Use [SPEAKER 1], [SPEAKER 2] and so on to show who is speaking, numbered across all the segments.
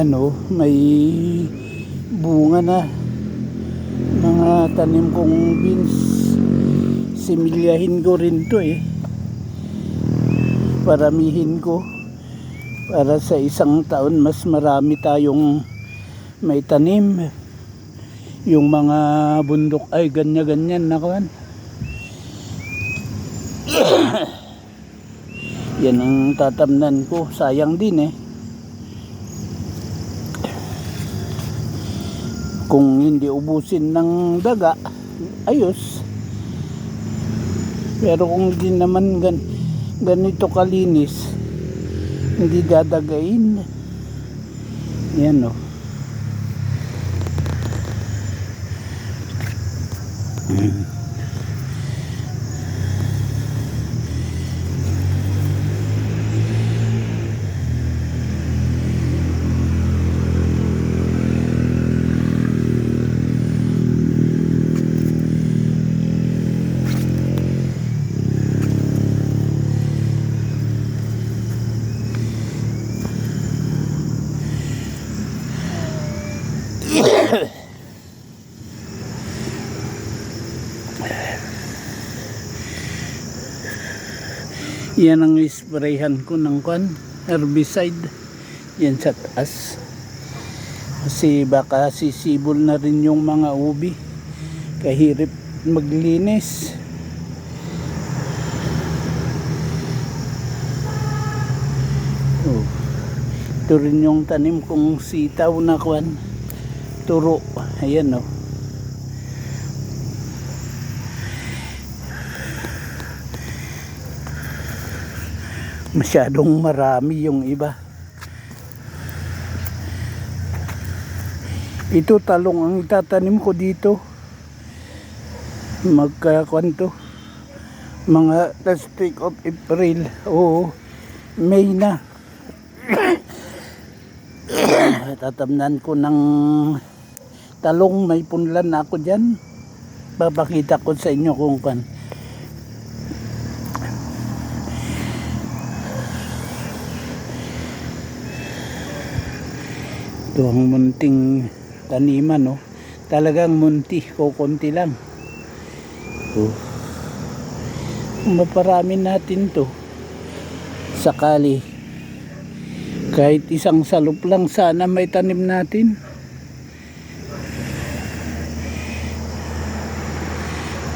[SPEAKER 1] Ayan oh, may bunga na. Mga tanim kong beans. Similyahin ko rin to eh. Paramihin ko. Para sa isang taon mas marami tayong may tanim. Yung mga bundok ay ganyan-ganyan na kawan. Yan ang tatamnan ko. Sayang din eh. Kung hindi ubusin ng daga, ayos. Pero kung hindi naman ganito kalinis, hindi dadagain. Yan o. Yan ang isprayhan ko ng herbicide. Yan sa taas. Kasi baka sisibol na rin yung mga ubi. Kahirap maglinis. Oh. Ito rin yung tanim kong sitaw na turo. Ayan oh. Masyadong marami yung iba. Ito talong ang itatanim ko dito. Magkakwanto. Mga last week of April. Oo. May na. Tatamnan ko ng talong. May punlan na ako dyan. Papakita ko sa inyo kung ito ang munting taniman, no? Talagang munti, kukunti lang. Maparami natin to. Sakali. Kahit isang salop lang sana may tanim natin.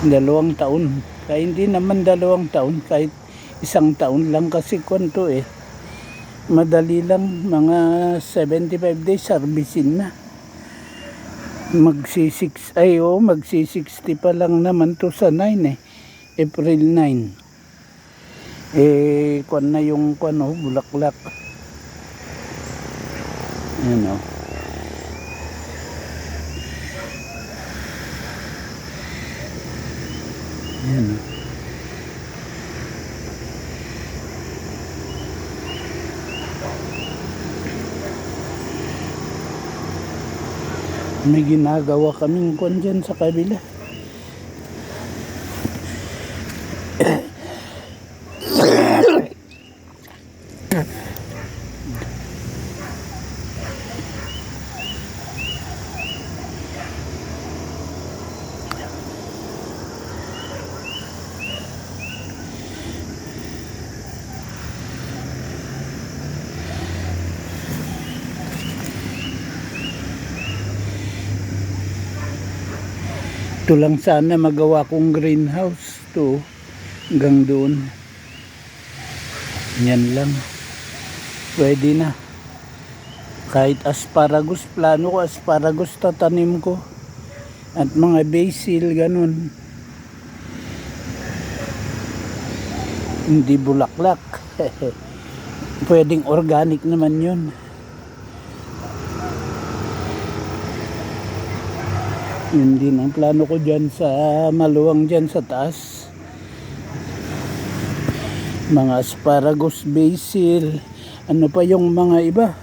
[SPEAKER 1] Dalawang taon. Kaya hindi naman 2 taon. Kahit 1 taon lang kasi kwanto eh. Madali lang, mga 75 days servicing na. Magsi-60 pa lang naman to sa 9 eh. April 9. Na yung bulaklak. Ayan o. Ayan o. May ginagawa kaming dyan sa kabila. Ito lang sana magawa kong greenhouse to hanggang doon. Yan lang. Pwede na. Kahit asparagus, plano ko asparagus tatanim ko. At mga basil, ganun. Hindi bulaklak. Pwedeng organic naman yun. Yun din ang plano ko dyan sa maluwang dyan sa taas. Mga asparagus, basil, ano pa yung mga iba.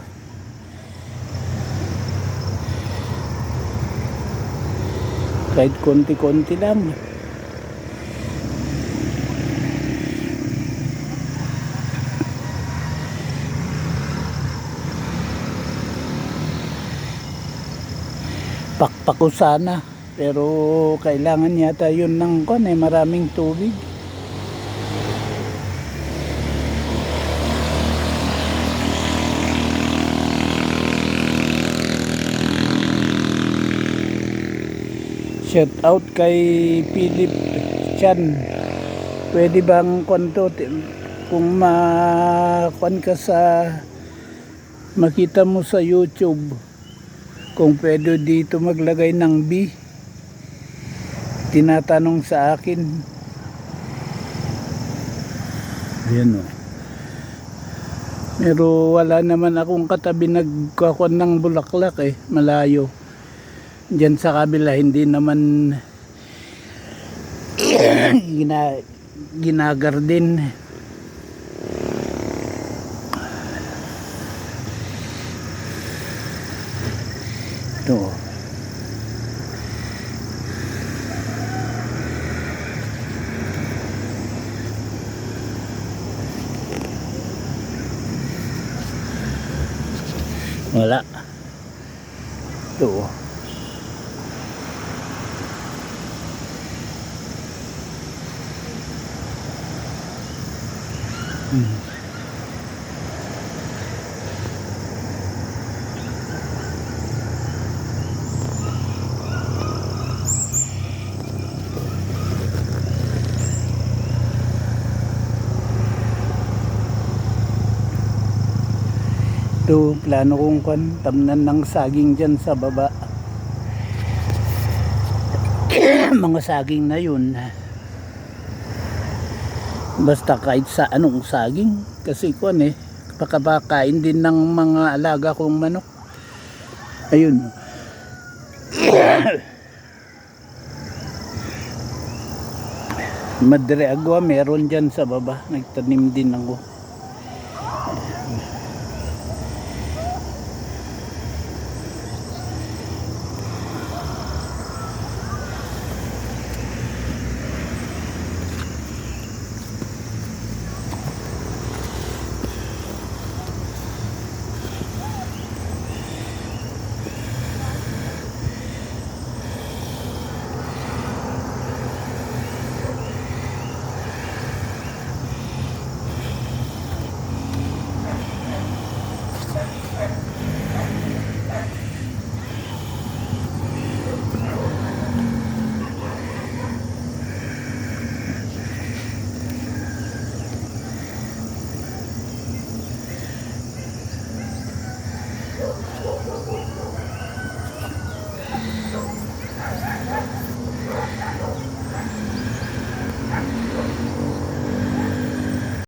[SPEAKER 1] Kahit konti-konti lang. pakpak ko sana. Pero kailangan yata yun ng maraming tubig. Shout out kay Philip Chan. Pwede bang kung ka sa makita mo sa YouTube, kung pwede dito maglagay ng B. Tinatanong sa akin. Ayan o. Pero wala naman akong katabi nagkakon ng bulaklak malayo. Diyan sa kabila hindi naman ginagardin. Ito. Wala. Ito. Ito, plano kong tamnan ng saging dyan sa baba. Mga saging na yun. Basta kahit sa anong saging. Kasi pakabakain din ng mga alaga kong manok. Ayun. Madre Agua meron dyan sa baba. Nagtanim din ako.